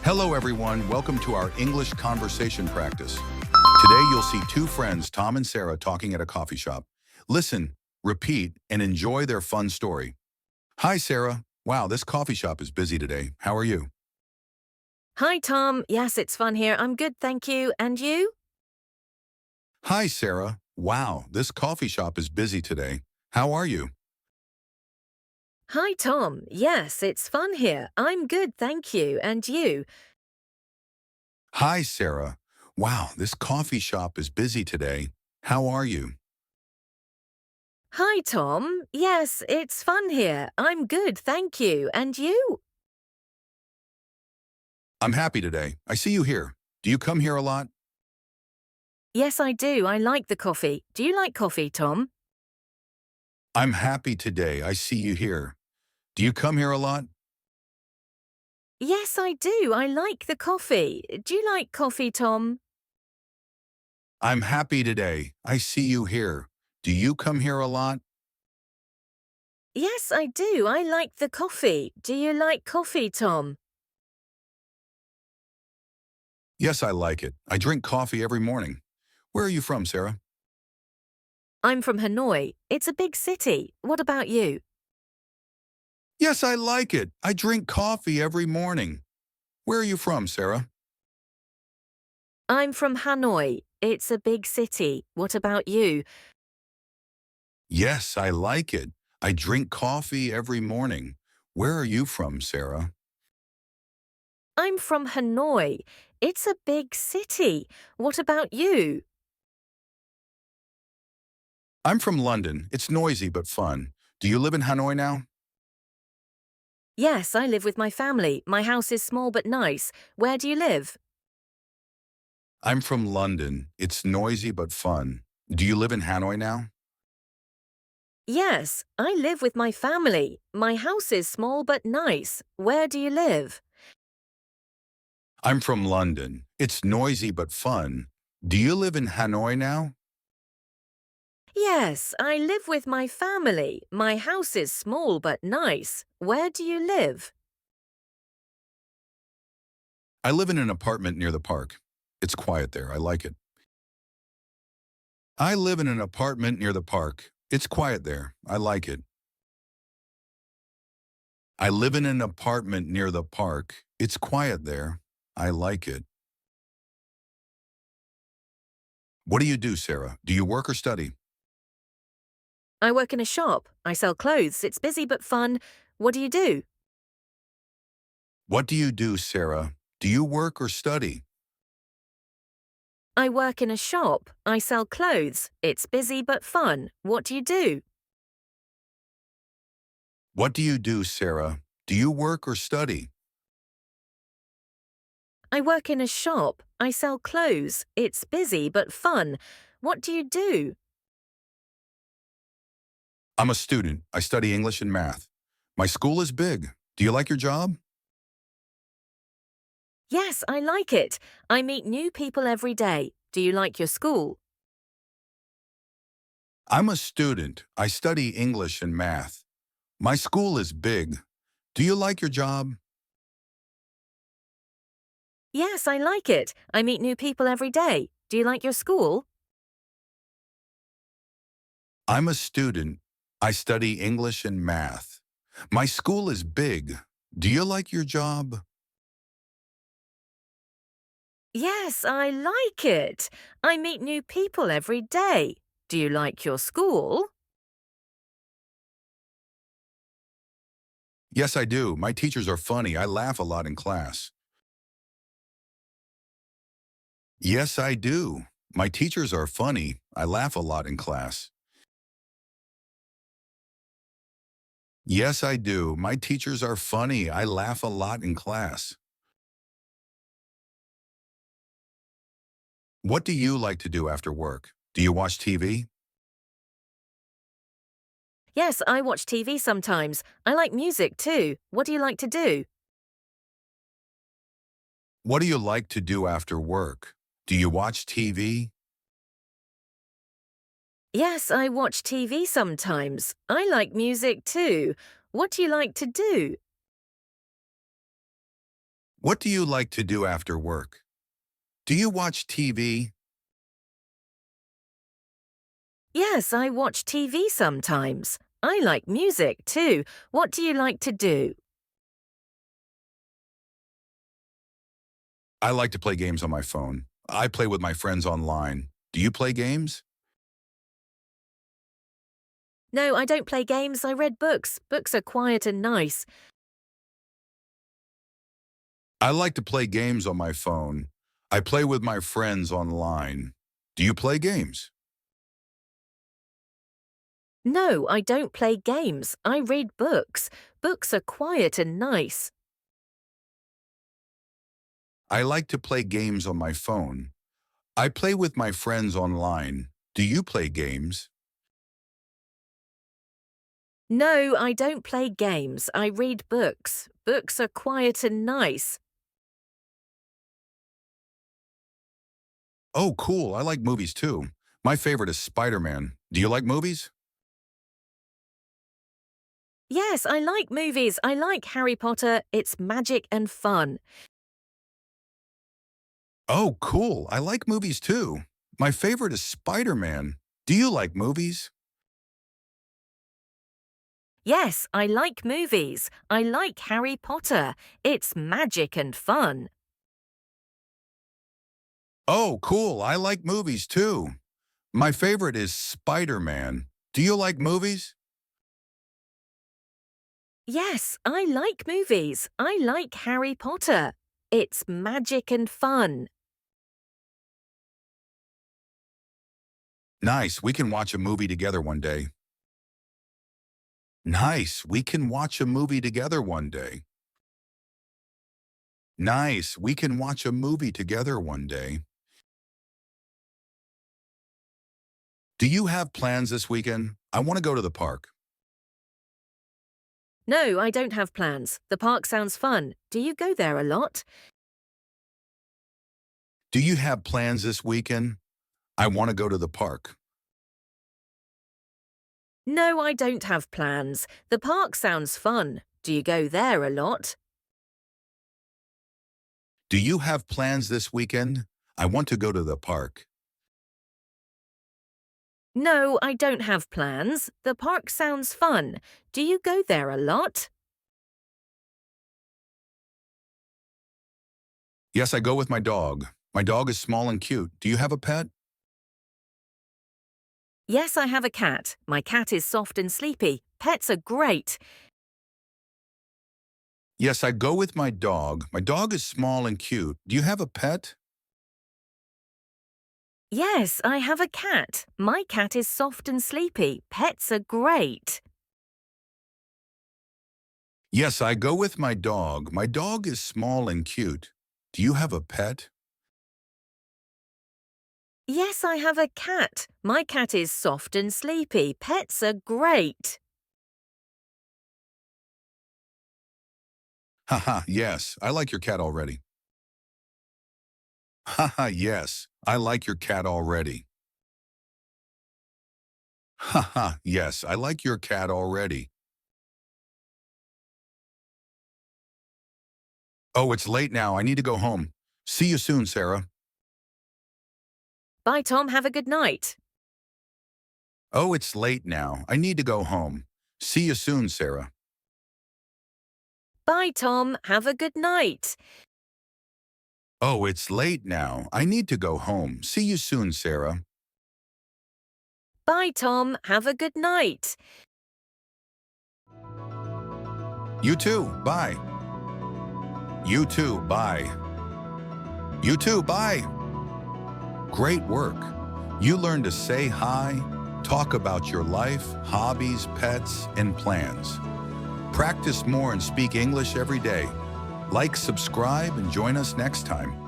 Hello, everyone. Welcome to our English conversation practice. Today, you'll see two friends, Tom and Sarah, talking at a coffee shop. Listen, repeat, and enjoy their fun story. Hi, Sarah. Wow, this coffee shop is busy today. How are you? Hi, Tom. Yes, it's fun here. I'm good, thank you. And you? Hi, Sarah. Wow, this coffee shop is busy today. How are you? Hi, Tom. Yes, it's fun here. I'm good, thank you. And you? Hi, Sarah. Wow, this coffee shop is busy today. How are you? Hi, Tom. Yes, it's fun here. I'm good, thank you. And you? I'm happy today. I see you here. Do you come here a lot? Yes, I do. I like the coffee. Do you like coffee, Tom? I'm happy today. I see you here. Do you come here a lot? Yes, I do. I like the coffee. Do you like coffee, Tom? I'm happy today. I see you here. Do you come here a lot? Yes, I do. I like the coffee. Do you like coffee, Tom? Yes, I like it. I drink coffee every morning. Where are you from, Sarah? I'm from Hanoi. It's a big city. What about you? Yes, I like it. I drink coffee every morning. Where are you from, Sarah? I'm from Hanoi. It's a big city. What about you? Yes, I like it. I drink coffee every morning. Where are you from, Sarah? I'm from Hanoi. It's a big city. What about you? I'm from London. It's noisy but fun. Do you live in Hanoi now? Yes, I live with my family. My house is small but nice. Where do you live? I'm from London. It's noisy but fun. Do you live in Hanoi now? Yes, I live with my family. My house is small but nice. Where do you live? I'm from London. It's noisy but fun. Do you live in Hanoi now? Yes, I live with my family. My house is small but nice. Where do you live? I live in an apartment near the park. It's quiet there. I like it. I live in an apartment near the park. It's quiet there. I like it. I live in an apartment near the park. It's quiet there. I like it. What do you do, Sarah? Do you work or study? I work in a shop. I sell clothes. It's busy but fun. What do you do? What do you do, Sarah? Do you work or study? I work in a shop. I sell clothes. It's busy but fun. What do you do? What do you do, Sarah? Do you work or study? I work in a shop. I sell clothes. It's busy but fun. What do you do? I'm a student. I study English and math. My school is big. Do you like your job? Yes, I like it. I meet new people every day. Do you like your school? I'm a student. I study English and math. My school is big. Do you like your job? Yes, I like it. I meet new people every day. Do you like your school? I'm a student. I study English and math. My school is big. Do you like your job? Yes, I like it. I meet new people every day. Do you like your school? Yes, I do. My teachers are funny. I laugh a lot in class. Yes, I do. My teachers are funny. I laugh a lot in class. Yes, I do. My teachers are funny. I laugh a lot in class. What do you like to do after work? Do you watch TV? Yes, I watch TV sometimes. I like music too. What do you like to do? What do you like to do after work? Do you watch TV? Yes, I watch TV sometimes. I like music too. What do you like to do? What do you like to do after work? Do you watch TV? Yes, I watch TV sometimes. I like music too. What do you like to do? I like to play games on my phone. I play with my friends online. Do you play games? No, I don't play games. I read books. Books are quiet and nice. I like to play games on my phone. I play with my friends online. Do you play games? No, I don't play games. I read books. Books are quiet and nice. I like to play games on my phone. I play with my friends online. Do you play games? No, I don't play games. I read books. Books are quiet and nice. Oh, cool. I like movies too. My favorite is Spider-Man. Do you like movies? Yes, I like movies. I like Harry Potter. It's magic and fun. Oh, cool. I like movies too. My favorite is Spider-Man. Do you like movies? Yes, I like movies. I like Harry Potter. It's magic and fun. Oh, cool. I like movies too. My favorite is Spider-Man. Do you like movies? Yes, I like movies. I like Harry Potter. It's magic and fun. Nice. We can watch a movie together one day. Nice. We can watch a movie together one day. Nice. We can watch a movie together one day. Do you have plans this weekend? I want to go to the park. No, I don't have plans. The park sounds fun. Do you go there a lot? Do you have plans this weekend? I want to go to the park. No, I don't have plans. The park sounds fun. Do you go there a lot? Do you have plans this weekend? I want to go to the park. No, I don't have plans. The park sounds fun. Do you go there a lot? Yes, I go with my dog. My dog is small and cute. Do you have a pet? Yes, I have a cat. My cat is soft and sleepy. Pets are great. Yes, I go with my dog. My dog is small and cute. Do you have a pet? Yes, I have a cat. My cat is soft and sleepy. Pets are great. Yes, I go with my dog. My dog is small and cute. Do you have a pet? Yes, I have a cat. My cat is soft and sleepy. Pets are great. Haha, yes, I like your cat already. Haha, yes, I like your cat already. Haha, yes, I like your cat already. Oh, it's late now. I need to go home. See you soon, Sarah. Bye, Tom. Have a good night. Oh, it's late now. I need to go home. See you soon, Sarah. Bye, Tom. Have a good night. Oh, it's late now. I need to go home. See you soon, Sarah. Bye, Tom. Have a good night. You too. Bye. You too. Bye. You too. Bye. Great work. You learned to say hi, talk about your life, hobbies, pets, and plans. Practice more and speak English every day. Like, subscribe, and join us next time.